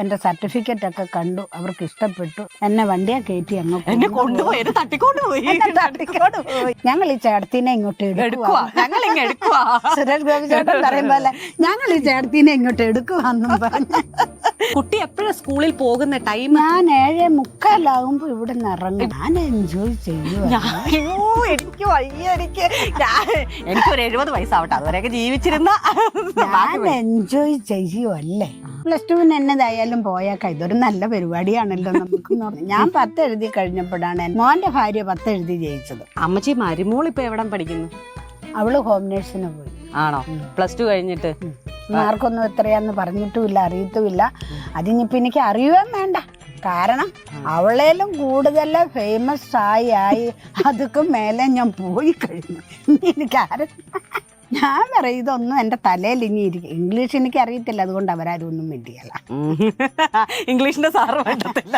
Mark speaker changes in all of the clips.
Speaker 1: എന്റെ സർട്ടിഫിക്കറ്റ് ഒക്കെ കണ്ടു, അവർക്ക് ഇഷ്ടപ്പെട്ടു. എന്നെ വണ്ടിയെ കയറ്റി അങ്ങ്
Speaker 2: എന്നെ കൊണ്ടുപോയി തട്ടിക്കൊണ്ടുപോയി.
Speaker 1: ഞങ്ങൾ ഈ ചേട്ടത്തിനെ ഇങ്ങോട്ട് എടുക്കുക. സുരേഷ് ഗോപി ചേട്ടൻ പറയുമ്പോലെ ഞങ്ങൾ ഈ ചേട്ടത്തിനെ ഇങ്ങോട്ട് എടുക്കുവാന്നും പറഞ്ഞു.
Speaker 2: കുട്ടി എപ്പോഴും സ്കൂളിൽ പോകുന്ന ടൈം?
Speaker 1: ഞാൻ 7:45 ഇവിടെ നിന്ന് ഇറങ്ങും. ഞാൻ എൻജോയ് ചെയ്യുക.
Speaker 2: എനിക്കൊരു 70 വയസ്സാവട്ടെ, അതുവരെയൊക്കെ ജീവിച്ചിരുന്ന
Speaker 1: ഞാൻ എൻജോയ് ചെയ്യുവല്ലേ. +2 എന്നതായാലും പോയേക്കാം, ഇതൊരു നല്ല പരിപാടിയാണല്ലോ നമുക്ക്. ഞാൻ 10 എഴുതി കഴിഞ്ഞപ്പോഴാണ് മോന്റെ ഭാര്യ 10 എഴുതി ജയിച്ചത്.
Speaker 2: അമ്മച്ചി മരുമോൾ ഇപ്പൊ എവിടെ പഠിക്കുന്നു?
Speaker 1: അവള് ഹോം നേഴ്സിന് പോയി.
Speaker 2: ആണോ? +2 കഴിഞ്ഞിട്ട്
Speaker 1: മാർക്കൊന്നും എത്രയാന്ന് പറഞ്ഞിട്ടുമില്ല, അറിയത്തുമില്ല. അതിനിപ്പോ എനിക്ക് അറിയുകയും വേണ്ട. കാരണം അവളേലും കൂടുതൽ ഫേമസ് ആയി അതൊക്കെ മേലെ ഞാൻ പോയി കഴിഞ്ഞു. എനിക്കാരും ഞാൻ പറയും ഇതൊന്നും എൻ്റെ തലയിൽ ഇനി ഇരിക്കും. ഇംഗ്ലീഷ് എനിക്ക് അറിയത്തില്ല, അതുകൊണ്ട് അവരാരും ഒന്നും വേണ്ടിയല്ല.
Speaker 2: ഇംഗ്ലീഷിന്റെ സാറ് വേണ്ടത്തില്ല.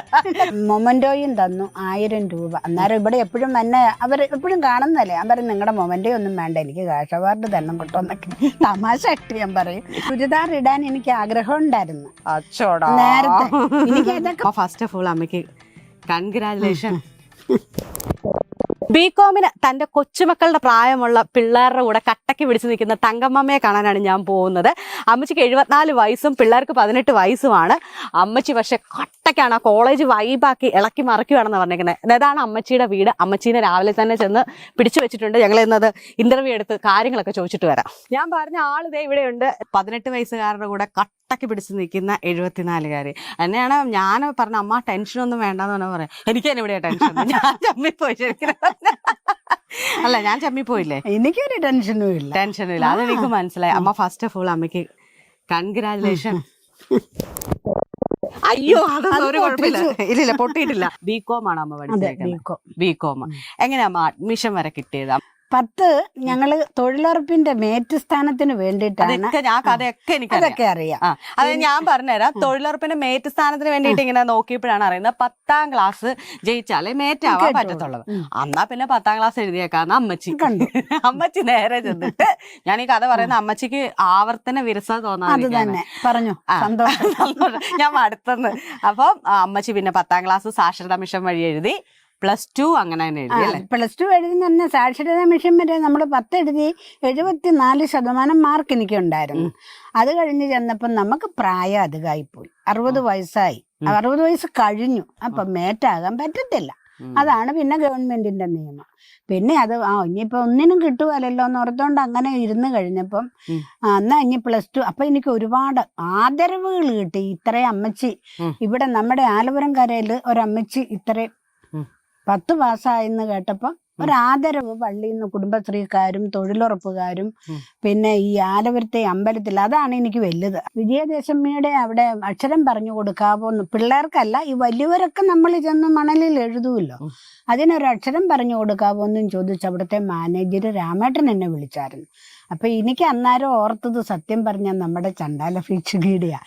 Speaker 1: മൊമൻറ്റോയും തന്നു 1000 രൂപ. അന്നേരം ഇവിടെ എപ്പോഴും എന്നെ അവർ എപ്പോഴും കാണുന്നല്ലേ. ഞാൻ പറയും നിങ്ങളുടെ മൊമൻറ്റോ ഒന്നും വേണ്ട, എനിക്ക് കാഷ് അവാർഡ് തന്നെ കിട്ടുമെന്നൊക്കെ തമാശ ഇട്ട് ഞാൻ പറയും. ചുരിദാർ ഇടാൻ എനിക്ക് ആഗ്രഹം ഉണ്ടായിരുന്നു നേരത്തെ. എനിക്ക് അതൊക്കെ
Speaker 2: ഫസ്റ്റ് ഓഫ് ഓൾ അമ്മയ്ക്ക് കൺഗ്രാജുലേഷൻ. ബികോമിന് തന്റെ കൊച്ചുമക്കളുടെ പ്രായമുള്ള പിള്ളേരുടെ കൂടെ കട്ടയ്ക്ക് പിടിച്ചു നിൽക്കുന്ന തങ്കമ്മയെ കാണാനാണ് ഞാൻ പോകുന്നത്. അമ്മച്ചിക്ക് 74 വയസ്സും പിള്ളേർക്ക് 18 വയസ്സുമാണ്. അമ്മച്ചി പക്ഷെ കട്ടയ്ക്കാണ് ആ കോളേജ് വൈബാക്കി ഇളക്കി മറിക്കുകയാണെന്ന് പറഞ്ഞേക്കുന്നത്. അതാണ് അമ്മച്ചിയുടെ വീട്. അമ്മച്ചീനെ രാവിലെ തന്നെ ചെന്ന് പിടിച്ചു വെച്ചിട്ടുണ്ട്. ഞങ്ങൾ ഇന്നത് ഇന്റർവ്യൂ എടുത്ത് കാര്യങ്ങളൊക്കെ ചോദിച്ചിട്ട് വരാം. ഞാൻ പറഞ്ഞ ആളിതേ ഇവിടെയുണ്ട്. 18 വയസ്സുകാരുടെ കൂടെ കട്ടയ്ക്ക് പിടിച്ചു നിൽക്കുന്ന 74കാരി എന്നെയാണ്. ഞാൻ പറഞ്ഞ അമ്മ ടെൻഷനൊന്നും വേണ്ടെന്ന് പറഞ്ഞാൽ പറയാം, എനിക്ക് തന്നെ ഇവിടെ ടെൻഷൻ. ഞാൻ ചമ്മിപ്പോയി ശരിക്കും. അല്ല ഞാൻ ചമ്മിപ്പോയില്ലേ,
Speaker 1: എനിക്കൊരു ടെൻഷനും ഇല്ല.
Speaker 2: അതെനിക്ക് മനസ്സിലായി. അമ്മ ഫസ്റ്റ് ഓഫ് ഓൾ അമ്മയ്ക്ക് കൺഗ്രാജുലേഷൻ. അയ്യോ അതൊന്നും ഒരു കുഴപ്പമില്ല. ഇല്ല പൊട്ടിയിട്ടില്ല. ബികോം ആണ് അമ്മ പഠിച്ചേക്കുന്നത്. ബികോം. എങ്ങനെയാ അമ്മ അഡ്മിഷൻ വരെ കിട്ടിയത്?
Speaker 1: 10 ഞങ്ങള് തൊഴിലുറപ്പിന്റെ മേറ്റ് സ്ഥാനത്തിന് വേണ്ടിയിട്ടാണ്.
Speaker 2: അതൊക്കെ
Speaker 1: അറിയാം.
Speaker 2: അത് ഞാൻ പറഞ്ഞുതരാം. തൊഴിലുറപ്പിന്റെ മേറ്റ് സ്ഥാനത്തിന് വേണ്ടിയിട്ട് ഇങ്ങനെ നോക്കിയപ്പോഴാണ് അറിയുന്നത് 10ാം ക്ലാസ് ജയിച്ചാലേ മേറ്റ് ആവാൻ പറ്റത്തുള്ളത്. എന്നാ പിന്നെ 10ാം ക്ലാസ് എഴുതിയേക്കാന്ന് അമ്മച്ചി കണ്ടു. അമ്മച്ചി നേരെ ചെന്നിട്ട് ഞാൻ ഈ കഥ പറയുന്ന അമ്മച്ചിക്ക് ആവർത്തന വിരസത തോന്നാൻ
Speaker 1: പറഞ്ഞു.
Speaker 2: ഞാൻ അടുത്തെന്ന്. അപ്പം അമ്മച്ചി പിന്നെ 10ാം ക്ലാസ് സാക്ഷരതാ മിഷൻ വഴി എഴുതി. +2 അങ്ങനെ തന്നെ എഴുതി അല്ലേ?
Speaker 1: +2 എഴുതി തന്നെ സാക്ഷരതാ മിഷൻ വരെ നമ്മൾ 10 എഴുതി 74% മാർക്ക് എനിക്കുണ്ടായിരുന്നു. അത് കഴിഞ്ഞ് ചെന്നപ്പം നമുക്ക് പ്രായം അധികമായിപ്പോയി. 60 വയസ്സായി. 60 വയസ്സ് കഴിഞ്ഞു. അപ്പൊ മേറ്റാകാൻ പറ്റത്തില്ല. അതാണ് പിന്നെ ഗവൺമെന്റിന്റെ നിയമം. പിന്നെ അത് ഇനിയിപ്പോ ഒന്നിനും കിട്ടുകയല്ലോ എന്ന് ഓർത്തോണ്ട് അങ്ങനെ ഇരുന്ന് കഴിഞ്ഞപ്പം എന്നാ ഇനി +2. അപ്പൊ എനിക്ക് ഒരുപാട് ആദരവുകൾ കിട്ടി. ഇത്രയും അമ്മച്ചി ഇവിടെ നമ്മുടെ ആലപ്പുഴ കരയില് ഒരമ്മച്ചി ഇത്രയും 10 പാസ്സായെന്ന് കേട്ടപ്പോൾ ഒരാദരവ് പള്ളിയിൽ നിന്ന് കുടുംബശ്രീക്കാരും തൊഴിലുറപ്പുകാരും പിന്നെ ഈ ആലപുരത്തെ അമ്പലത്തിൽ. അതാണ് എനിക്ക് വലുത്. വിജയദശമിയുടെ അവിടെ അക്ഷരം പറഞ്ഞു കൊടുക്കാവോന്ന് പിള്ളേർക്കല്ല, ഈ വലിയവരൊക്കെ നമ്മൾ ചെന്ന് മണലിൽ എഴുതുമല്ലോ, അതിനൊരു അക്ഷരം പറഞ്ഞു കൊടുക്കാവോന്നും ചോദിച്ച് അവിടുത്തെ മാനേജർ രാമേട്ടൻ എന്നെ വിളിച്ചായിരുന്നു. അപ്പൊ എനിക്ക് അന്നേരം ഓർത്തത് സത്യം പറഞ്ഞ നമ്മുടെ ചണ്ടാല ഭിക്ഷുകിയുടെയാ.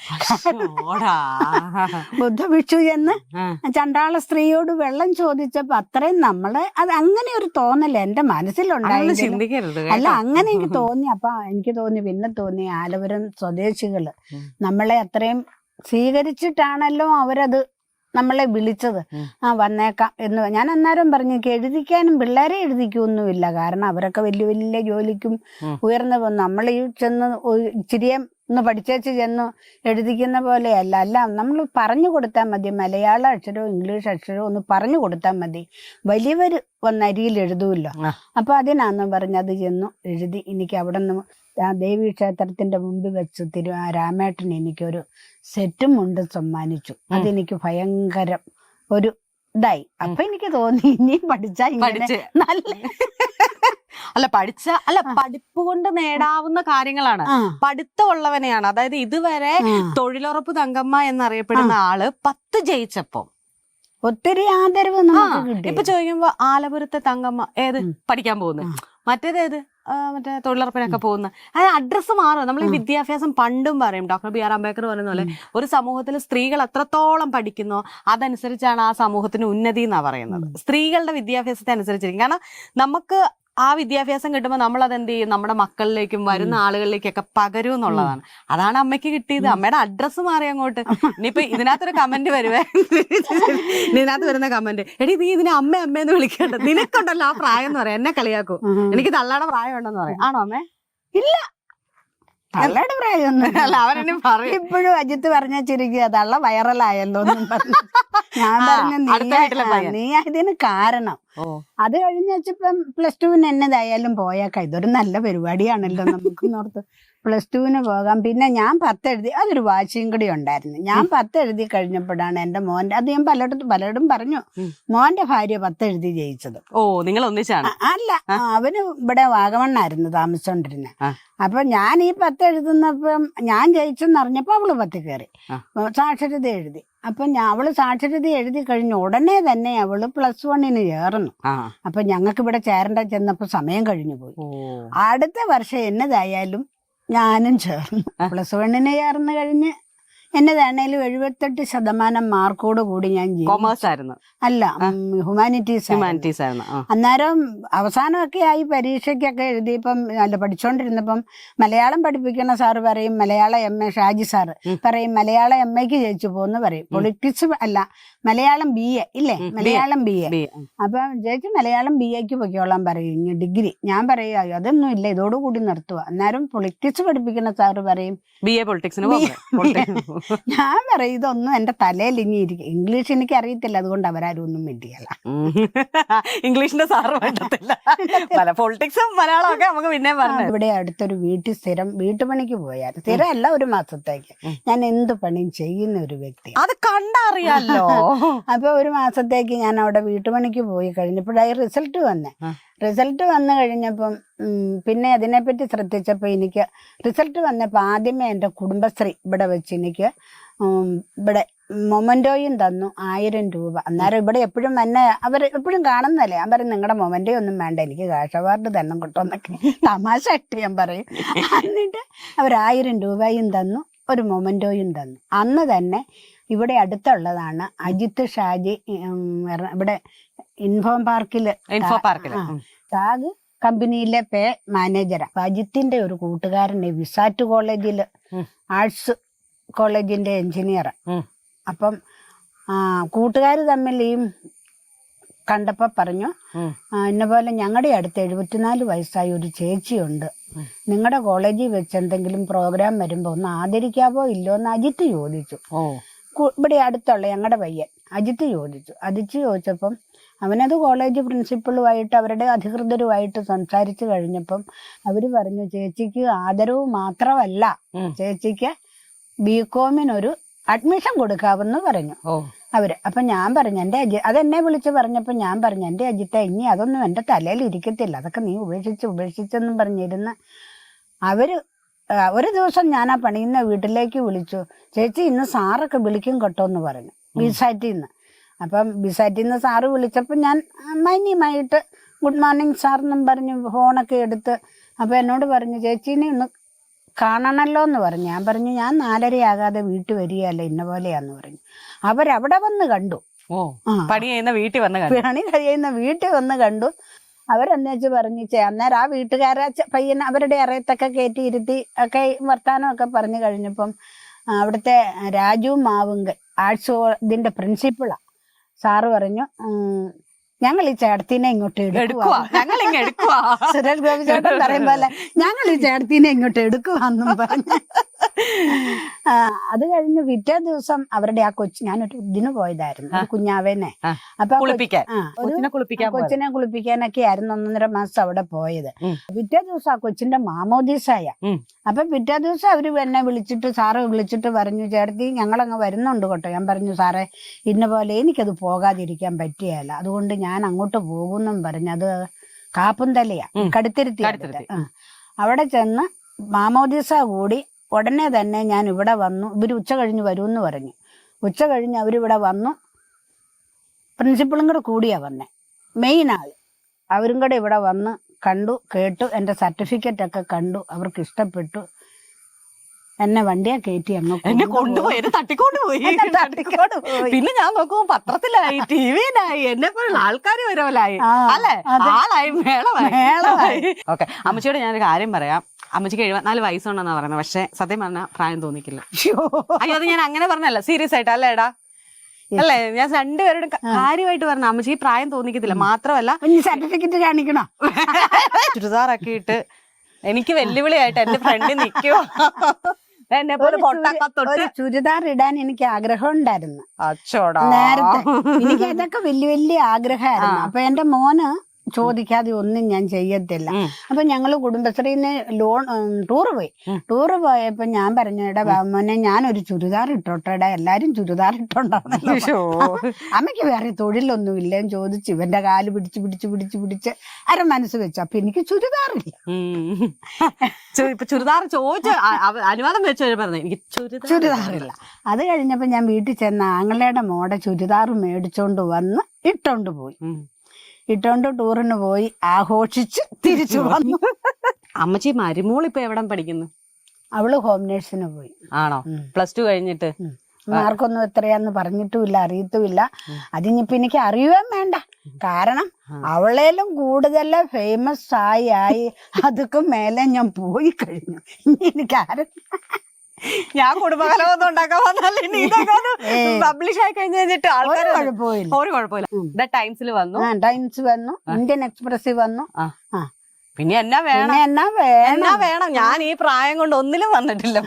Speaker 1: ബുദ്ധഭിക്ഷു എന്ന് ചണ്ടാള സ്ത്രീയോട് വെള്ളം ചോദിച്ചപ്പോ അത്രയും നമ്മളെ അത് അങ്ങനെ ഒരു തോന്നല എന്റെ മനസ്സിലുണ്ടായിരുന്നു. അല്ല അങ്ങനെ എനിക്ക് തോന്നി. അപ്പൊ എനിക്ക് തോന്നി പിന്നെ തോന്നി ആലപുരം സ്വദേശികള് നമ്മളെ അത്രയും സ്വീകരിച്ചിട്ടാണല്ലോ അവരത് നമ്മളെ വിളിച്ചത്. വന്നേക്കാം എന്ന് ഞാൻ അന്നേരം പറഞ്ഞു. എഴുതിക്കാനും പിള്ളേരെ എഴുതിക്കൊന്നുമില്ല, കാരണം അവരൊക്കെ വലിയ വലിയ ജോലിക്കും ഉയർന്നു പോകുന്നു. നമ്മൾ ഈ ചെന്ന് ഇച്ചിരിയെ ഒന്ന് പഠിച്ചേച്ച് ചെന്ന് എഴുതിക്കുന്ന പോലെയല്ല. അല്ല നമ്മൾ പറഞ്ഞു കൊടുത്താൽ മതി. മലയാള അക്ഷരവും ഇംഗ്ലീഷ് അക്ഷരവും ഒന്ന് പറഞ്ഞു കൊടുത്താൽ മതി. വലിയവർ അരിയിൽ എഴുതുമല്ലോ. അപ്പൊ അതിനാന്ന് പറഞ്ഞത് ചെന്നു എഴുതി. എനിക്ക് അവിടെ നിന്ന് ദേവീ ക്ഷേത്രത്തിന്റെ മുമ്പിൽ വെച്ച് രാമേട്ടൻ എനിക്കൊരു സെറ്റും മുണ്ടും സമ്മാനിച്ചു. അതെനിക്ക് ഭയങ്കരം ഒരു ഇതായി. അപ്പൊ എനിക്ക് തോന്നി ഇനിയും പഠിച്ചാ നല്ല
Speaker 2: പഠിപ്പ് കൊണ്ട് നേടാവുന്ന കാര്യങ്ങളാണ്. പഠിത്തമുള്ളവനെയാണ്. അതായത് ഇതുവരെ തൊഴിലുറപ്പ് തങ്കമ്മ എന്നറിയപ്പെടുന്ന ആള് 10 ജയിച്ചപ്പോ
Speaker 1: ഒത്തിരി ആദരവ് നമുക്ക് കിട്ടി.
Speaker 2: ഇപ്പൊ ചോദിക്കുമ്പോ ആലപുരത്തെ തങ്കമ്മ ഏത് പഠിക്കാൻ പോകുന്നു, മറ്റേതേത് മറ്റേ തൊഴിലുറപ്പിനൊക്കെ പോകുന്ന അഡ്രസ്സ് മാറും. നമ്മൾ ഈ വിദ്യാഭ്യാസം പണ്ടും പറയും, ഡോക്ടർ ബി ആർ അംബേദ്കർ പറയുന്ന പോലെ ഒരു സമൂഹത്തിൽ സ്ത്രീകൾ എത്രത്തോളം പഠിക്കുന്നോ അതനുസരിച്ചാണ് ആ സമൂഹത്തിന് ഉന്നതി എന്നാ പറയുന്നത്. സ്ത്രീകളുടെ വിദ്യാഭ്യാസത്തെ അനുസരിച്ചിരിക്കും. കാരണം നമുക്ക് ആ വിദ്യാഭ്യാസം കിട്ടുമ്പോൾ നമ്മൾ അത് എന്ത് ചെയ്യും, നമ്മുടെ മക്കളിലേക്കും വരുന്ന ആളുകളിലേക്കൊക്കെ പകരും എന്നുള്ളതാണ്. അതാണ് അമ്മയ്ക്ക് കിട്ടിയത്. അമ്മയുടെ അഡ്രസ്സ് മാറി അങ്ങോട്ട്. ഇനിയിപ്പോ ഇതിനകത്തൊരു കമന്റ് വരുവേ, ഇതിനകത്ത് വരുന്ന കമന്റ്, എടി നീ ഇതിനെ അമ്മയെന്ന് വിളിക്കണ്ട, നിനക്കുണ്ടല്ലോ ആ പ്രായം എന്ന് പറയാം, എന്നെ കളിയാക്കൂ, എനിക്ക് തള്ളയുടെ പ്രായം ഉണ്ടെന്ന് പറയാം. ആണോ അമ്മേ?
Speaker 1: ഇല്ല, തള്ളയുടെ പ്രായമൊന്നും
Speaker 2: അല്ല, അവരെന്നെ പറയും.
Speaker 1: ഇപ്പോഴും അജിത്ത് പറഞ്ഞ ചുരുക്കുക, തള്ള വൈറലായല്ലോ എന്നും പറഞ്ഞു. ഞാൻ പറഞ്ഞു നീ ഇതിന് കാരണം. അത് കഴിഞ്ഞ് വെച്ചപ്പം +2 എന്നതായാലും പോയേക്കാം, ഇതൊരു നല്ല പരിപാടിയാണല്ലോ നമുക്ക് ഓർത്ത് +2 പോകാം. പിന്നെ ഞാൻ 10 എഴുതി, അതൊരു വാശിയും കൂടി ഉണ്ടായിരുന്നു. ഞാൻ 10 എഴുതി കഴിഞ്ഞപ്പോഴാണ് എന്റെ മോന്റെ, അത് ഞാൻ പലരോടും പറഞ്ഞു, മോന്റെ ഭാര്യ 10 എഴുതി ജയിച്ചത്.
Speaker 2: ഓ, നിങ്ങൾ ഒന്നിച്ചാണ്?
Speaker 1: അല്ല, അവന് ഇവിടെ വാഗമണ്ണായിരുന്നു താമസിച്ചോണ്ടിരുന്നത്. അപ്പൊ ഞാൻ ഈ 10 എഴുതുന്നപ്പം ഞാൻ ജയിച്ചെന്ന് അറിഞ്ഞപ്പോ അവള് 10 കയറി സാക്ഷരത എഴുതി. അപ്പൊ അവള് സാക്ഷരത എഴുതി കഴിഞ്ഞ ഉടനെ തന്നെ അവള് +1 ചേർന്നു. അപ്പൊ ഞങ്ങൾക്ക് ഇവിടെ ചേരേണ്ട ചെന്നപ്പോ സമയം കഴിഞ്ഞു പോയി. അടുത്ത വർഷം എന്നതായാലും ഞാനും ചേർന്നു. +1 ചേർന്ന് കഴിഞ്ഞ് എന്നതാണേലും 78% മാർക്കോട് കൂടി ഞാൻ
Speaker 2: കൊമേഴ്സ് ആയിരുന്നു.
Speaker 1: അല്ല, ഹ്യൂമാനിറ്റീസ്
Speaker 2: ആയിരുന്നു.
Speaker 1: അന്നേരം അവസാനമൊക്കെ ആയി പരീക്ഷയ്ക്കൊക്കെ എഴുതിയപ്പം അല്ല പഠിച്ചോണ്ടിരുന്നപ്പം മലയാളം പഠിപ്പിക്കുന്ന സാറ് പറയും, മലയാളം MA ഷാജി സാറ് പറയും, മലയാളം MAക്ക് ജയിച്ചു പോന്ന് പറയും. പൊളിറ്റിക്സ് അല്ല, മലയാളം BA ഇല്ലേ, മലയാളം BA. അപ്പം ചേച്ചി മലയാളം BAക്ക് പൊയ്ക്കോളാൻ പറയും, ഡിഗ്രി. ഞാൻ പറയാ അതൊന്നും ഇല്ല, ഇതോടുകൂടി നിർത്തുക. അന്നേരം പൊളിറ്റിക്സ് പഠിപ്പിക്കുന്ന സാറ് പറയും
Speaker 2: BA പൊളിറ്റിക്സിന്.
Speaker 1: ഞാൻ പറയും ഇതൊന്നും എന്റെ തലയിൽ ഇനി ഇരിക്കും. ഇംഗ്ലീഷ് എനിക്ക് അറിയത്തില്ല, അതുകൊണ്ട് അവരാരും ഒന്നും മിണ്ടിയല്ല.
Speaker 2: ഇംഗ്ലീഷിന്റെ സാറ് വേണ്ടത്തില്ല, പൊളിറ്റിക്സും മലയാളം ഒക്കെ നമുക്ക് പിന്നെ പറഞ്ഞു.
Speaker 1: ഇവിടെ അടുത്തൊരു വീട്ടിൽ സ്ഥിരം വീട്ടുപണിക്ക് പോയാൽ സ്ഥിരം അല്ല, ഒരു മാസത്തേക്ക് ഞാൻ എന്ത് പണിയും ചെയ്യുന്ന ഒരു വ്യക്തി,
Speaker 2: അത് കണ്ടറിയാലോ.
Speaker 1: അപ്പൊ ഒരു മാസത്തേക്ക് ഞാൻ അവിടെ വീട്ടുപണിക്ക് പോയി കഴിഞ്ഞപ്പോഴായി റിസൾട്ട് വന്നു കഴിഞ്ഞപ്പം പിന്നെ അതിനെപ്പറ്റി ശ്രദ്ധിച്ചപ്പോൾ എനിക്ക് റിസൾട്ട് വന്നപ്പോൾ ആദ്യമേ എൻ്റെ കുടുംബശ്രീ ഇവിടെ വെച്ച് എനിക്ക് ഇവിടെ മൊമൻറ്റോയും തന്നു 1000 രൂപ. അന്നേരം ഇവിടെ എപ്പോഴും എന്നെ അവർ എപ്പോഴും കാണുന്നല്ലേ, ഞാൻ പറയും നിങ്ങളുടെ മൊമൻറ്റോ ഒന്നും വേണ്ട, എനിക്ക് കാഷ് അവാർഡ് തന്നെ കിട്ടുമെന്നൊക്കെ തമാശ ഇട്ട് ഞാൻ പറയും. എന്നിട്ട് അവർ 1000 രൂപയും തന്നു, ഒരു മൊമൻറ്റോയും തന്നു. അന്ന് തന്നെ ഇവിടെ അടുത്തുള്ളതാണ് അജിത്ത് ഷാജി, ഇവിടെ ഇൻഫോ പാർക്കില് ടാഗ് കമ്പനിയിലെ മാനേജറാ. അജിത്തിന്റെ ഒരു കൂട്ടുകാരനെ വിസാറ്റ് കോളേജില് ആർട്സ് കോളേജിന്റെ എഞ്ചിനീയറാ. അപ്പം കൂട്ടുകാർ തമ്മിൽ ഈ കണ്ടപ്പോ പറഞ്ഞു, ഇന്ന പോലെ ഞങ്ങളുടെ അടുത്ത് 74 വയസ്സായ ഒരു ചേച്ചിയുണ്ട്, നിങ്ങളുടെ കോളേജിൽ വെച്ച് എന്തെങ്കിലും പ്രോഗ്രാം വരുമ്പോ ഒന്ന് ആദരിക്കാവോ ഇല്ലോ എന്ന് അജിത്ത് ചോദിച്ചു. ഇവിടെ അടുത്തുള്ള ഞങ്ങളുടെ പയ്യൻ അജിത്ത് ചോദിച്ചപ്പം അവനത് കോളേജ് പ്രിൻസിപ്പളുമായിട്ട് അവരുടെ അധികൃതരുമായിട്ട് സംസാരിച്ചു കഴിഞ്ഞപ്പം അവര് പറഞ്ഞു, ചേച്ചിക്ക് ആദരവ് മാത്രമല്ല, ചേച്ചിക്ക് BComനൊരു അഡ്മിഷൻ കൊടുക്കാവെന്ന് പറഞ്ഞു അവര്. അപ്പൊ ഞാൻ പറഞ്ഞു അതെന്നെ വിളിച്ച് പറഞ്ഞപ്പോ ഞാൻ പറഞ്ഞു, എൻ്റെ അജിത്ത ഇനി അതൊന്നും എൻ്റെ തലയിൽ ഇരിക്കത്തില്ല, അതൊക്കെ നീ ഉപേക്ഷിച്ചെന്നും പറഞ്ഞിരുന്ന് അവര് ഒരു ദിവസം ഞാൻ ആ പണിയുന്ന വീട്ടിലേക്ക് വിളിച്ചു, ചേച്ചി ഇന്ന് സാറൊക്കെ വിളിക്കും കേട്ടോ എന്ന് പറഞ്ഞു ബിസാറ്റിന്ന്. അപ്പം ബിസാറ്റിന്ന് സാറ് വിളിച്ചപ്പോൾ ഞാൻ മാന്യമായിട്ട് ഗുഡ് മോർണിംഗ് സാർ എന്നും പറഞ്ഞു ഫോണൊക്കെ എടുത്ത്. അപ്പം എന്നോട് പറഞ്ഞു ചേച്ചീനെ ഒന്ന് കാണണമല്ലോ എന്ന് പറഞ്ഞു. ഞാൻ പറഞ്ഞു ഞാൻ 4:30 ആകാതെ വീട്ടിൽ വരികയല്ല, ഇന്ന പോലെയാന്ന് പറഞ്ഞു. അവരവിടെ വന്ന് കണ്ടു,
Speaker 2: പണി കഴിയുന്ന
Speaker 1: വീട്ടിൽ വന്ന് കണ്ടു. അവരെന്നേച്ച് പറഞ്ഞു അന്നേരം ആ വീട്ടുകാരെ പയ്യൻ അവരുടെ അറയത്തൊക്കെ കയറ്റി ഇരുത്തി ഒക്കെ വർത്താനമൊക്കെ പറഞ്ഞു കഴിഞ്ഞപ്പം അവിടുത്തെ രാജു മാവുങ്കൽ ആർട്സ് ഇതിന്റെ പ്രിൻസിപ്പിളാ. സാറ് പറഞ്ഞു, ഞങ്ങൾ ഈ ചേട്ടത്തിനെ ഇങ്ങോട്ട് സുരേഷ് ഗോപി ചേട്ടൻ പറയുമ്പോലെ ഞങ്ങൾ ഈ ചേട്ടത്തിനെ ഇങ്ങോട്ട് എടുക്കുവാന്നും പറഞ്ഞു. അത് കഴിഞ്ഞ് പിറ്റേ ദിവസം അവരുടെ ആ ഞാനൊരു ഇതിന് പോയതായിരുന്നു, കുഞ്ഞാവേനെ. അപ്പൊ കൊച്ചിനെ കുളിപ്പിക്കാനൊക്കെ ആയിരുന്നു 1.5 മാസം അവിടെ പോയത്. പിറ്റേ ദിവസം ആ കൊച്ചിന്റെ മാമോദീസായ. അപ്പൊ പിറ്റേ ദിവസം അവര് എന്നെ സാറ് വിളിച്ചിട്ട് പറഞ്ഞു, ചേട്ടത്തി ഞങ്ങളങ്ങ് വരുന്നുണ്ട് കേട്ടോ. ഞാൻ പറഞ്ഞു സാറേ ഇന്ന പോലെ എനിക്കത് പോകാതിരിക്കാൻ പറ്റിയല്ല, അതുകൊണ്ട് ഞാൻ അങ്ങോട്ട് പോകുന്നും പറഞ്ഞു. അത് കാപ്പുന്തലയാ, കടുത്തിരുത്തി. അവിടെ ചെന്ന് മാമോദീസ കൂടി ഉടനെ തന്നെ ഞാൻ ഇവിടെ വന്നു. ഇവര് ഉച്ച കഴിഞ്ഞ് വരുമെന്ന് പറഞ്ഞു. ഉച്ച കഴിഞ്ഞ് അവരിവിടെ വന്നു. പ്രിൻസിപ്പളും കൂടെ കൂടിയാ വന്നേ, മെയിൻ ആള്. അവരും കൂടെ ഇവിടെ വന്ന് കണ്ടു, കേട്ടു, എൻ്റെ സർട്ടിഫിക്കറ്റ് ഒക്കെ കണ്ടു, അവർക്ക് ഇഷ്ടപ്പെട്ടു. എന്നെ വണ്ടിയെ കയറ്റി അങ്ങ്
Speaker 2: എന്നെ കൊണ്ടുപോയി, എന്നെ തട്ടിക്കൊണ്ടുപോയി. പിന്നെ ഞാൻ നോക്കുമ്പോ പത്രത്തിലായി, ടിവിയിലായി, എന്നെ പോലുള്ള ആൾക്കാർ വരുമല്ലായി, അല്ലെ, ആളായി, മേളമായി. ഓക്കെ, അമ്മച്ചിയോട് ഞാനൊരു കാര്യം പറയാം. അമ്മച്ചിക്ക് 74 വയസ്സുണ്ടെന്നാ പറയുന്നത്. പക്ഷെ സത്യം പറഞ്ഞാൽ പ്രായം തോന്നിക്കില്ല. അയ്യോ, അത് ഞാൻ അങ്ങനെ പറഞ്ഞല്ല, സീരിയസ് ആയിട്ട്. അല്ലേടാ, അല്ലേ, ഞാൻ രണ്ടുപേരോടും കാര്യമായിട്ട് പറഞ്ഞു, അമ്മച്ചിക്ക് പ്രായം തോന്നിക്കത്തില്ല. മാത്രമല്ല
Speaker 1: സർട്ടിഫിക്കറ്റ് കാണിക്കണോ?
Speaker 2: ചുരിദാറൊക്കെ ഇട്ട് എനിക്ക് വെല്ലുവിളിയായിട്ട് എന്റെ ഫ്രണ്ട് നിൽക്കുവോ, എന്നെ പോലെ പൊട്ടക്കത്തൊട്ട്
Speaker 1: ചുരിദാർ ഇടാൻ എനിക്ക് ആഗ്രഹം ഉണ്ടായിരുന്നു
Speaker 2: അച്ചോടാ.
Speaker 1: നേരത്തെ. എനിക്ക് അതൊക്കെ വലിയ ആഗ്രഹമായിരുന്നു. അപ്പൊ എന്റെ മോന് ചോദിക്കാതെ ഒന്നും ഞാൻ ചെയ്യത്തില്ല. അപ്പൊ ഞങ്ങള് കുടുംബശ്രീന്ന് ടൂറ് പോയപ്പോ ഞാൻ പറഞ്ഞു, എടാ മോനെ, ഞാനൊരു ചുരിദാർ ഇട്ടോട്ടെടാ, എല്ലാരും ചുരിദാർ ഇട്ടോണ്ടാണല്ലോ, അമ്മയ്ക്ക് വേറെ തൊഴിലൊന്നും ഇല്ലെന്ന് ചോദിച്ചു. ഇവന്റെ കാല് പിടിച്ച് അര മനസ്സ് വെച്ചു. അപ്പൊ എനിക്ക് ചുരിദാറില്ല.
Speaker 2: ഇപ്പൊ ചുരിദാർ ചോദിച്ചു അനുവാദം വെച്ചു പറഞ്ഞു, എനിക്ക്
Speaker 1: ചുരിദാറില്ല. അത് കഴിഞ്ഞപ്പോ ഞാൻ വീട്ടിൽ ചെന്ന ആങ്ങളയുടെ മോടെ ചുരിദാർ മേടിച്ചോണ്ട് വന്ന് ഇട്ടോണ്ട് പോയി. ടൂറിന് പോയി, ആഘോഷിച്ച് തിരിച്ചു വന്നു.
Speaker 2: അമ്മച്ചി മരുമോൾ ഇപ്പൊ എവിടെ പഠിക്കുന്നു?
Speaker 1: അവള് ഹോം നേഴ്സിന് പോയി.
Speaker 2: ആണോ? +2 കഴിഞ്ഞിട്ട്
Speaker 1: മാർക്കൊന്നും എത്രയാന്ന് പറഞ്ഞിട്ടുമില്ല, അറിയത്തുമില്ല. അതിനിപ്പോ എനിക്ക് അറിയുകയും വേണ്ട. കാരണം അവളേലും കൂടുതൽ ഫേമസ് ആയി അതൊക്കെ മേലെ ഞാൻ പോയി കഴിഞ്ഞു. ഇനി എനിക്ക്
Speaker 2: ഞാൻ കുടുംബകലമൊന്നും ഉണ്ടാക്കാൻ വന്നല്ലേ, പബ്ലിഷ് ആയി കഴിഞ്ഞിട്ട് ആൾക്കാർ ഒരു കുഴപ്പമില്ല. ടൈംസിൽ വന്നു,
Speaker 1: ഇന്ത്യൻ എക്സ്പ്രസിൽ വന്നു.
Speaker 2: പിന്നെ എന്നാ വേണം. ഞാൻ ഈ പ്രായം കൊണ്ട് ഒന്നിലും വന്നിട്ടില്ല.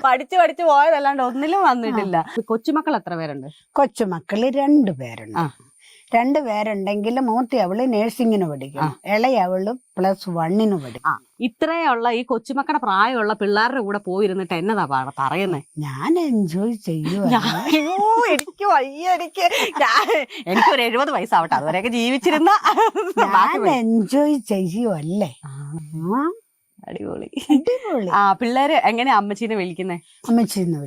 Speaker 2: പഠിച്ചു പോയതല്ലാണ്ട് ഒന്നിലും വന്നിട്ടില്ല. കൊച്ചുമക്കൾ എത്ര പേരുണ്ട്?
Speaker 1: കൊച്ചുമക്കള് 2 പേരുണ്ട്. 2 പേരുണ്ടെങ്കിൽ മൂത്തി അവള് നേഴ്സിങ്ങിന് പഠിക്കും, ഇളയവള് +1 പഠിക്കും.
Speaker 2: ഇത്രയുള്ള ഈ കൊച്ചുമക്കളുടെ പ്രായമുള്ള പിള്ളേരുടെ കൂടെ പോയിരുന്നിട്ട് എന്നതാ പറയുന്നേ?
Speaker 1: ഞാൻ എൻജോയ് ചെയ്യുക.
Speaker 2: എനിക്ക് വയ്യ, എനിക്കൊരു 70 വയസ്സാവട്ടെ, അതുവരെയൊക്കെ ജീവിച്ചിരുന്ന
Speaker 1: എൻജോയ് ചെയ്യുവല്ലേ.
Speaker 2: അടിപൊളി. പിള്ളേര് എങ്ങനെയാ അമ്മച്ചീനെ വിളിക്കുന്നേ? അമ്മച്ചീന്ന്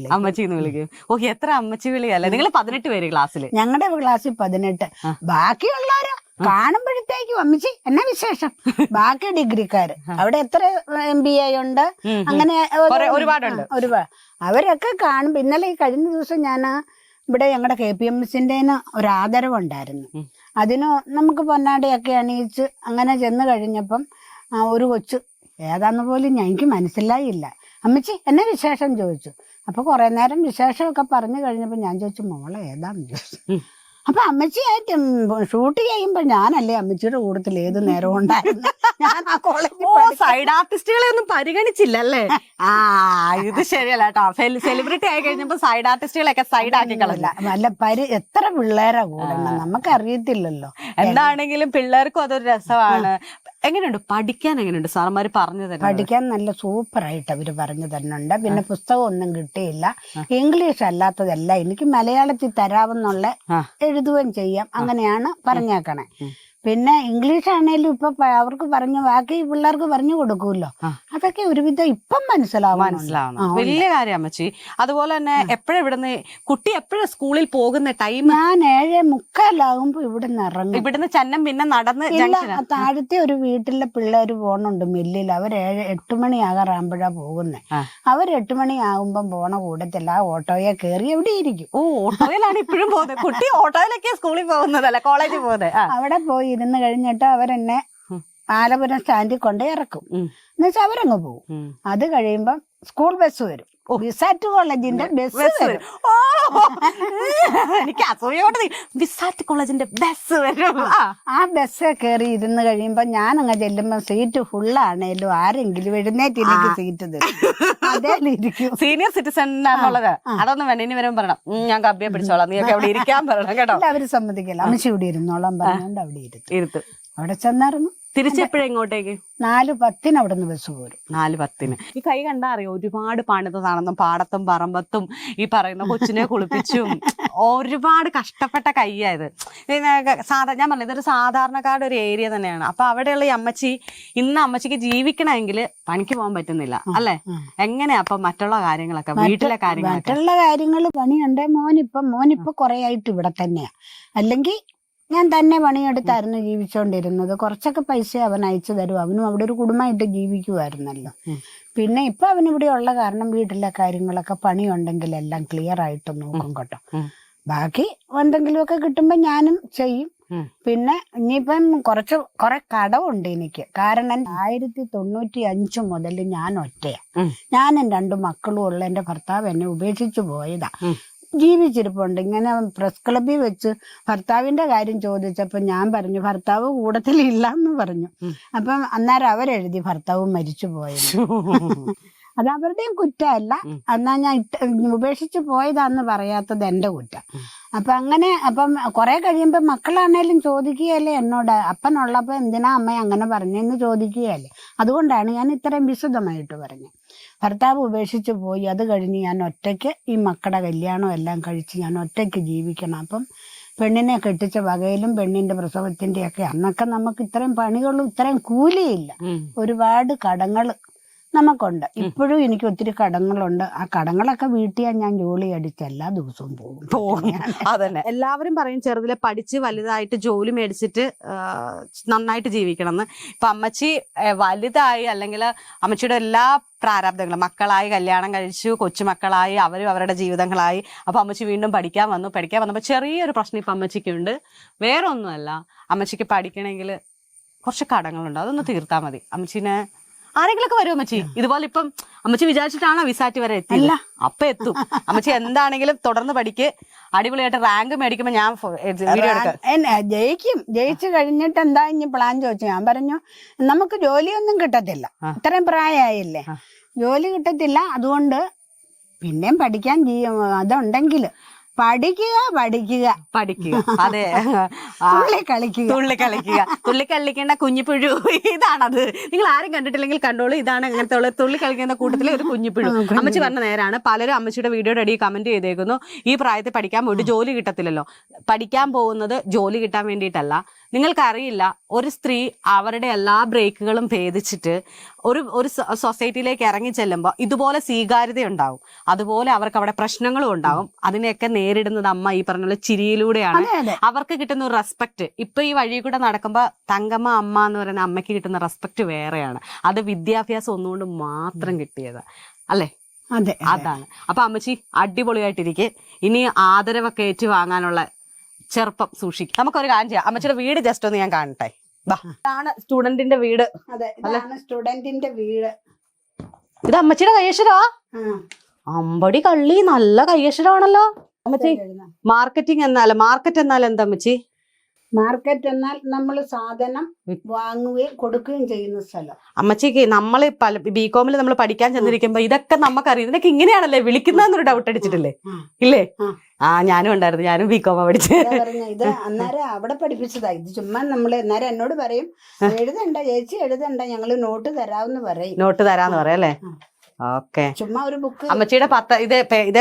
Speaker 2: വിളിക്കും. ഓഹ്, എത്ര അമ്മച്ചി വിളിയല്ലേ. നിങ്ങൾ 18 പേര് ക്ലാസ്സിൽ?
Speaker 1: ഞങ്ങളുടെ ക്ലാസ്സിൽ 18. ബാക്കിയുള്ളവരോ കാണുമ്പോഴത്തേക്കും അമ്മച്ചി എന്നാ വിശേഷം. ബാക്കി ഡിഗ്രിക്കാര് അവിടെ എത്ര MBA ഉണ്ട്, അങ്ങനെ
Speaker 2: ഒരുപാടുണ്ട്.
Speaker 1: അവരൊക്കെ കാണുമ്പോ, ഇന്നലെ ഈ കഴിഞ്ഞ ദിവസം ഞാൻ ഇവിടെ ഞങ്ങളുടെ KPMSന്റെ ഒരു ആദരവുണ്ടായിരുന്നു. അതിന് നമുക്ക് പൊന്നാടയൊക്കെ അണിയിച്ച് അങ്ങനെ ചെന്ന് കഴിഞ്ഞപ്പം ഒരു കൊച്ചു, ഏതാന്ന് പോലും എനിക്ക് മനസ്സിലായില്ല, അമ്മച്ചി എന്നെ വിശേഷം ചോദിച്ചു. അപ്പൊ കുറെ നേരം വിശേഷമൊക്കെ പറഞ്ഞു കഴിഞ്ഞപ്പോ ഞാൻ ചോദിച്ചു, മോളെ ഏതാന്ന് ചോദിച്ചു. അപ്പൊ അമ്മച്ചിയായിട്ട് ഷൂട്ട് ചെയ്യുമ്പോ ഞാനല്ലേ അമ്മച്ചിയുടെ കൂട്ടത്തിൽ ഏത് നേരവും ഉണ്ടായിരുന്നു. ഞാൻ ആ കോളേജിൽ
Speaker 2: സൈഡ് ആർട്ടിസ്റ്റുകളെ ഒന്നും പരിഗണിച്ചില്ലല്ലേ? ഇത് ശരിയല്ല കേട്ടോ. സെലിബ്രിറ്റി ആയി കഴിഞ്ഞപ്പോ സൈഡ് ആർട്ടിസ്റ്റുകളൊക്കെ സൈഡ് ആക്കി കളഞ്ഞില്ല.
Speaker 1: വല്ല എത്ര പിള്ളേരാ കൂടണം, നമുക്ക് അറിയത്തില്ലല്ലോ.
Speaker 2: എന്താണെങ്കിലും പിള്ളേർക്കും അതൊരു രസമാണ്. എങ്ങനെയുണ്ട് പഠിക്കാൻ? എങ്ങനെയുണ്ട് സാറന്മാര് പറഞ്ഞു തരുന്നത്?
Speaker 1: പഠിക്കാൻ നല്ല സൂപ്പറായിട്ട് അവര് പറഞ്ഞു തരുന്നുണ്ട്. പിന്നെ പുസ്തകം ഒന്നും കിട്ടിയില്ല. ഇംഗ്ലീഷ് അല്ലാത്തതല്ല എനിക്ക് മലയാളത്തിൽ തരാമെന്നുള്ള എഴുതുകയും ചെയ്യാം, അങ്ങനെയാണ് പറഞ്ഞേക്കണേ. പിന്നെ ഇംഗ്ലീഷ് ആണേലും ഇപ്പൊ അവർക്ക് ബാക്കി പിള്ളേർക്ക് പറഞ്ഞു കൊടുക്കൂല്ലോ, അതൊക്കെ ഒരുവിധം ഇപ്പം മനസ്സിലാവണം.
Speaker 2: വലിയ കാര്യം അമ്മച്ചി. അതുപോലെ തന്നെ എപ്പോഴും ഇവിടുന്ന് കുട്ടി എപ്പോഴും സ്കൂളിൽ പോകുന്ന ടൈം?
Speaker 1: ഞാൻ 7:45 ഇവിടുന്ന് ഇറങ്ങും.
Speaker 2: ഇവിടുന്ന് ചന്നം പിന്നെ നടന്ന്
Speaker 1: താഴത്തെ ഒരു വീട്ടിലെ പിള്ളേര് പോണുണ്ട് മില്ലിൽ. അവർ 8 മണിയാകാറാകുമ്പോഴാ പോകുന്നേ. അവർ 8 മണിയാകുമ്പം പോണ കൂടത്തില്ല, ഓട്ടോയെ കയറി എവിടെ ഇരിക്കും.
Speaker 2: ഓട്ടോയിലാണ് ഇപ്പോഴും പോകുന്നത്. കുട്ടി ഓട്ടോയിലൊക്കെ സ്കൂളിൽ പോകുന്നതല്ല, കോളേജിൽ പോകുന്നത്.
Speaker 1: അവിടെ പോയി ഇരുന്ന് കഴിഞ്ഞിട്ട് അവരെന്നെ ആലപ്പുഴ സ്റ്റാൻഡിൽ കൊണ്ട് ഇറക്കും. എന്നുവെച്ചാൽ അവരങ്ങ് പോകും. അത് കഴിയുമ്പം സ്കൂൾ ബസ് വരും, വിസാറ്റ് കോളേജിന്റെ ബസ് വരും.
Speaker 2: എനിക്ക് അസൂയോട് വിസാറ്റ് കോളേജിന്റെ ബസ് വരും.
Speaker 1: ആ ബസ് കയറി ഇരുന്ന് കഴിയുമ്പോ ഞാൻ അങ്ങ് ചെല്ലുമ്പോ സീറ്റ് ഫുള്ളാണേലും ആരെങ്കിലും എഴുന്നേറ്റില്ലെങ്കിൽ സീറ്റ് തരും. അതേലിരിക്കും.
Speaker 2: സീനിയർ സിറ്റിസൺ ആണുള്ളത്. അതൊന്നും വേണ്ട, ഇനി വരുമ്പോൾ പറയണം ഞാൻ കബ്ബിയെ പിടിച്ചോളാം, നീയൊക്കെ അവിടെ ഇരിക്കാൻ പറയണം കേട്ടോ.
Speaker 1: അവര് സമ്മതിക്കില്ല. അമ്മച്ചി ഇവിടെ ഇരുന്നോളാം പറഞ്ഞോണ്ട് അവിടെ ഇരുത്തും. അവിടെ ചെന്നായിരുന്നു.
Speaker 2: തിരിച്ചെപ്പോഴും ഇങ്ങോട്ടേക്ക്?
Speaker 1: 4:10 അവിടെ നിന്ന് ബസ് പോരും.
Speaker 2: 4:10. ഈ കൈ കണ്ടാ അറിയോ ഒരുപാട് പണിതതാണെന്നും, പാടത്തും പറമ്പത്തും ഈ പറയുന്ന കൊച്ചിനെ കുളിപ്പിച്ചും ഒരുപാട് കഷ്ടപ്പെട്ട കൈയായത്. ഞാൻ പറഞ്ഞത് ഇതൊരു സാധാരണക്കാരുടെ ഒരു ഏരിയ തന്നെയാണ്. അപ്പൊ അവിടെയുള്ള ഈ അമ്മച്ചി ഇന്ന് അമ്മച്ചിക്ക് ജീവിക്കണമെങ്കിൽ പണിക്ക് പോകാൻ പറ്റുന്നില്ല അല്ലെ? എങ്ങനെയാ അപ്പൊ മറ്റുള്ള കാര്യങ്ങളൊക്കെ, വീട്ടിലെ കാര്യങ്ങൾ?
Speaker 1: മറ്റുള്ള കാര്യങ്ങൾ പണിയുണ്ട്. മോനിപ്പൊ കുറെ ആയിട്ട് ഇവിടെ തന്നെയാ. അല്ലെങ്കിൽ ഞാൻ തന്നെ പണിയെടുത്തായിരുന്നു ജീവിച്ചോണ്ടിരുന്നത്. കുറച്ചൊക്കെ പൈസ അവൻ അയച്ചു തരും. അവനും അവിടെ ഒരു കുടുംബമായിട്ട് ജീവിക്കുമായിരുന്നല്ലോ. പിന്നെ ഇപ്പൊ അവനിവിടെ ഉള്ള കാരണം വീട്ടിലെ കാര്യങ്ങളൊക്കെ പണിയുണ്ടെങ്കിൽ എല്ലാം ക്ലിയർ ആയിട്ട് നോക്കും കേട്ടോ. ബാക്കി എന്തെങ്കിലുമൊക്കെ കിട്ടുമ്പോ ഞാനും ചെയ്യും. പിന്നെ ഇനിയിപ്പം കുറെ കടമുണ്ട് എനിക്ക്. കാരണം 1995 മുതൽ ഞാൻ ഒറ്റയാ. ഞാനും 2 മക്കളും ഉള്ള എന്റെ ഭർത്താവ് എന്നെ ഉപേക്ഷിച്ചു പോയതാ. ജീവിച്ചിരിപ്പുണ്ട്. ഇങ്ങനെ പ്രസ് ക്ലബിൽ വെച്ച് ഭർത്താവിന്റെ കാര്യം ചോദിച്ചപ്പോ ഞാൻ പറഞ്ഞു ഭർത്താവ് കൂടത്തിലില്ല എന്ന് പറഞ്ഞു. അപ്പം അന്നേരം അവരെഴുതി ഭർത്താവ് മരിച്ചു പോയത്. അത് അവരുടെയും കുറ്റമല്ല. എന്നാ ഞാൻ ഉപേക്ഷിച്ച് പോയതാന്ന് പറയാത്തത് എന്റെ കുറ്റം. അപ്പം കുറെ കഴിയുമ്പോ മക്കളാണേലും ചോദിക്കുകയല്ലേ എന്നോട്, അപ്പനുള്ളപ്പോ എന്തിനാ അമ്മ അങ്ങനെ പറഞ്ഞെന്ന് ചോദിക്കുകയല്ലേ. അതുകൊണ്ടാണ് ഞാൻ ഇത്രയും വിശദമായിട്ട് പറഞ്ഞത്. ഭർത്താവ് ഉപേക്ഷിച്ച് പോയി. അത് കഴിഞ്ഞ് ഞാൻ ഒറ്റയ്ക്ക് ഈ മക്കളുടെ കല്യാണം എല്ലാം കഴിച്ച് ഞാൻ ഒറ്റയ്ക്ക് ജീവിക്കണം. അപ്പം പെണ്ണിനെ കെട്ടിച്ച വകയിലും പെണ്ണിന്റെ പ്രസവത്തിന്റെ ഒക്കെ അന്നൊക്കെ നമുക്ക് ഇത്രയും പണികളും ഇത്രയും കൂലിയില്ല. ഒരുപാട് കടങ്ങൾ നമുക്കുണ്ട്. ഇപ്പോഴും എനിക്ക് ഒത്തിരി കടങ്ങളുണ്ട്. ആ കടങ്ങളൊക്കെ വീട്ടിയാൽ ഞാൻ ജോലി അടിച്ച് എല്ലാ ദിവസവും പോകും.
Speaker 2: അതന്നെ എല്ലാവരും പറയും ചെറുതിലെ പഠിച്ച് വലുതായിട്ട് ജോലി മേടിച്ചിട്ട് നന്നായിട്ട് ജീവിക്കണം എന്ന്. ഇപ്പൊ അമ്മച്ചി വലുതായി, അല്ലെങ്കിൽ അമ്മച്ചിയുടെ എല്ലാ പ്രാരാബ്ദങ്ങളും, മക്കളായി, കല്യാണം കഴിച്ചു, കൊച്ചുമക്കളായി, അവരും അവരുടെ ജീവിതങ്ങളായി. അപ്പൊ അമ്മച്ചി വീണ്ടും പഠിക്കാൻ വന്നപ്പോൾ ചെറിയൊരു പ്രശ്നം ഇപ്പൊ അമ്മച്ചിക്കുണ്ട്. വേറെ ഒന്നുമല്ല, അമ്മച്ചിക്ക് പഠിക്കണമെങ്കിൽ കുറച്ച് കടങ്ങളുണ്ട്. അതൊന്ന് തീർത്താൽ മതി. അമ്മച്ചിനെ ആരെങ്കിലൊക്കെ വരും അമ്മച്ചി. ഇതുപോലെ ഇപ്പം അമ്മച്ചി വിചാരിച്ചിട്ടാണോ വിസാറ്റ് വരെ എത്തിയില്ല? അപ്പൊ എത്തും. അമ്മച്ചി എന്താണെങ്കിലും തുടർന്ന് പഠിക്ക്. അടിപൊളിയായിട്ട് റാങ്ക് മേടിക്കുമ്പോ ഞാൻ വീഡിയോ എടുക്കാം.
Speaker 1: ജയിച്ചു കഴിഞ്ഞിട്ട് എന്താ ഇനി പ്ലാൻ ചോദിച്ചു. ഞാൻ പറഞ്ഞു നമുക്ക് ജോലിയൊന്നും കിട്ടത്തില്ല, ഇത്രയും പ്രായമായില്ലേ, ജോലി കിട്ടത്തില്ല. അതുകൊണ്ട് പിന്നെയും പഠിക്കാൻ അതുണ്ടെങ്കിൽ പഠിക്കുക.
Speaker 2: അതെ, തുള്ളി കളിക്കേണ്ട കുഞ്ഞിപ്പുഴു ഇതാണത്. നിങ്ങൾ ആരും കണ്ടിട്ടില്ലെങ്കിൽ കണ്ടോളൂ. ഇതാണ് അങ്ങനത്തെ ഉള്ള തുള്ളി കളിക്കുന്ന കൂട്ടത്തിലെ ഒരു കുഞ്ഞിപ്പുഴു. അമ്മച്ചി പറഞ്ഞ നേരാണ്. പലരും അമ്മച്ചിയുടെ വീഡിയോയുടെ അടിയിൽ കമന്റ് ചെയ്തേക്കുന്നു, ഈ പ്രായത്തിൽ പഠിക്കാൻ പോയിട്ട് ജോലി കിട്ടത്തില്ലല്ലോ. പഠിക്കാൻ പോകുന്നത് ജോലി കിട്ടാൻ വേണ്ടിയിട്ടല്ല. നിങ്ങൾക്കറിയില്ല, ഒരു സ്ത്രീ അവരുടെ എല്ലാ ബ്രേക്കുകളും ഭേദിച്ചിട്ട് ഒരു സൊസൈറ്റിയിലേക്ക് ഇറങ്ങി ചെല്ലുമ്പോൾ ഇതുപോലെ സ്വീകാര്യത ഉണ്ടാവും, അതുപോലെ അവർക്ക് അവിടെ പ്രശ്നങ്ങളും ഉണ്ടാവും. അതിനെയൊക്കെ നേരിടുന്നത് അമ്മ ഈ പറഞ്ഞ ചിരിയിലൂടെയാണ്. അവർക്ക് കിട്ടുന്ന ഒരു റെസ്പെക്ട്. ഇപ്പൊ ഈ വഴി കൂടെ നടക്കുമ്പോ തങ്കമ്മ അമ്മ എന്ന് പറയുന്ന അമ്മയ്ക്ക് കിട്ടുന്ന റെസ്പെക്ട് വേറെയാണ്. അത് വിദ്യാഭ്യാസം ഒന്നുകൊണ്ട് മാത്രം കിട്ടിയത് അല്ലേ?
Speaker 1: അതെ,
Speaker 2: അതാണ്. അപ്പൊ അമ്മച്ചി അടിപൊളിയായിട്ടിരിക്കെ. ഇനി ആദരവൊക്കെ ഏറ്റു വാങ്ങാനുള്ള ചെറുപ്പം സൂക്ഷിക്കും. നമുക്കൊരു കാര്യം ചെയ്യാം. അമ്മച്ചിയുടെ വീട് ജസ്റ്റ് ഒന്ന് ഞാൻ കാണട്ടെ. ഇതാണ് സ്റ്റുഡന്റിന്റെ വീട്.
Speaker 1: സ്റ്റുഡന്റിന്റെ വീട്.
Speaker 2: ഇത് അമ്മച്ചിയുടെ കയ്യക്ഷരോ? അമ്പടി കള്ളി, നല്ല കയ്യക്ഷരമാണല്ലോ അമ്മച്ചി. മാർക്കറ്റ് എന്നാൽ എന്താ അമ്മച്ചി?
Speaker 1: മാർക്കറ്റ് എന്നാൽ നമ്മൾ സാധനം വാങ്ങുകയും കൊടുക്കുകയും ചെയ്യുന്ന സ്ഥലം.
Speaker 2: അമ്മച്ചിക്ക് നമ്മള് ബികോമിൽ നമ്മൾ പഠിക്കാൻ ചെന്നിരിക്കുമ്പോ ഇതൊക്കെ നമുക്കറിയാം. ഇതൊക്കെ ഇങ്ങനെയാണല്ലേ വിളിക്കുന്നതെന്നൊരു ഡൗട്ട് അടിച്ചിട്ടില്ലേ? ഇല്ലേ? ഞാനും ഉണ്ടായിരുന്നു. ഞാനും ബികോമ പഠിച്ചത്.
Speaker 1: ഇത് അന്നേരം അവിടെ പഠിപ്പിച്ചതാ. ഇത് ചുമ്മാ നമ്മള് അന്നേരം എന്നോട് പറയും, എഴുതണ്ട ചേച്ചി എഴുതണ്ട, ഞങ്ങള് നോട്ട് തരാമെന്ന് പറയും.
Speaker 2: നോട്ട് തരാന്ന് പറയാം അല്ലേ? ഓക്കെ.
Speaker 1: ചുമ്മാ ഒരു ബുക്ക്.
Speaker 2: അമ്മച്ചിയുടെ ഇത്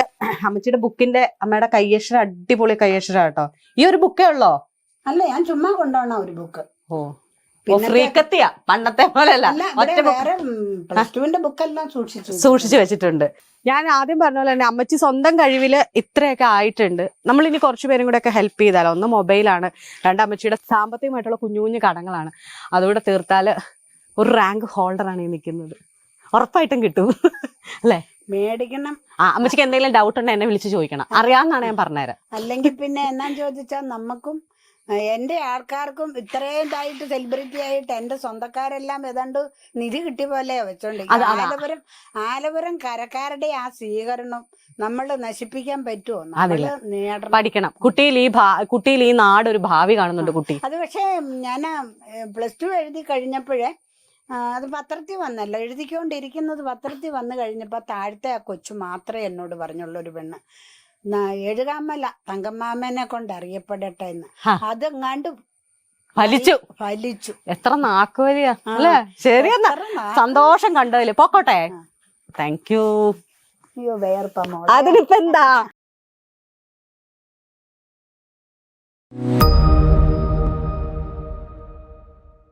Speaker 2: അമ്മച്ചിയുടെ ബുക്കിന്റെ അമ്മയുടെ കയ്യക്ഷരം അടിപൊളി കയ്യക്ഷരം കേട്ടോ. ഈ ഒരു ബുക്കേ ഉള്ളോ?
Speaker 1: അല്ല, ഞാൻ ചുമ്മാ കൊണ്ടുപോണ ഒരു ബുക്ക്.
Speaker 2: ഫ്രീക്കത്തിയാ, പണ്ടത്തെ പോലെയല്ല.
Speaker 1: പ്ലസ് ബുക്കെല്ലാം
Speaker 2: സൂക്ഷിച്ചു വെച്ചിട്ടുണ്ട്. ഞാൻ ആദ്യം പറഞ്ഞ പോലെ തന്നെ അമ്മച്ചി സ്വന്തം കഴിവില് ഇത്രയൊക്കെ ആയിട്ടുണ്ട്. നമ്മളിനി കുറച്ചു പേരും കൂടെ ഒക്കെ ഹെൽപ്പ് ചെയ്താലോ. ഒന്ന് മൊബൈലാണ്, അമ്മച്ചിയുടെ സാമ്പത്തികമായിട്ടുള്ള കുഞ്ഞു കുഞ്ഞു കടങ്ങളാണ്. അതുകൂടെ തീർത്താല് ഒരു റാങ്ക് ഹോൾഡറാണ് ഈ നിൽക്കുന്നത്. ഉറപ്പായിട്ടും കിട്ടും അല്ലേ?
Speaker 1: മേടിക്കണം.
Speaker 2: അമ്മച്ചിക്ക് എന്തെങ്കിലും ഡൗട്ട് ഉണ്ടെങ്കിൽ എന്നെ വിളിച്ച് ചോദിക്കണം. അറിയാമെന്നാണ് ഞാൻ പറഞ്ഞുതരാം.
Speaker 1: അല്ലെങ്കിൽ പിന്നെ എന്നാ ചോദിച്ചാൽ നമുക്കും എന്റെ ആൾക്കാർക്കും ഇത്രയും ഇതായിട്ട് സെലിബ്രിറ്റി ആയിട്ട് എന്റെ സ്വന്തക്കാരെല്ലാം ഏതാണ്ട് നിധി കിട്ടിയ പോലെ വെച്ചോണ്ടിരിക്കും. ആലപുരം കരക്കാരുടെ ആ സ്വീകരണം നമ്മൾ നശിപ്പിക്കാൻ പറ്റുമോ?
Speaker 2: പഠിക്കണം. കുട്ടിയിൽ ഈ നാട് ഒരു ഭാവി കാണുന്നുണ്ട് കുട്ടി.
Speaker 1: അത് പക്ഷേ ഞാൻ +2 എഴുതി കഴിഞ്ഞപ്പോഴേ അത് പത്രത്തിൽ വന്നല്ലോ, എഴുതിക്കൊണ്ടിരിക്കുന്നത് പത്രത്തിൽ വന്നു കഴിഞ്ഞപ്പോ താഴത്തെ ആ കൊച്ചു മാത്രമേ എന്നോട് പറഞ്ഞുള്ളൂ, ഒരു പെണ്ണ്, എഴുകാമല്ല തങ്കമ്മാമനെ കൊണ്ട് അറിയപ്പെടട്ടെ എന്ന്. അതെങ്ങാണ്ട് ഫലിച്ചു.
Speaker 2: എത്ര നാക്കുവരിയാ അല്ലേ? ശരി, എന്നാ സന്തോഷം കണ്ടതില്. പോക്കോട്ടെ. Thank you.
Speaker 1: അയ്യോ, വേർപ്പമോ
Speaker 2: അതിനിപ്പോ എന്താ.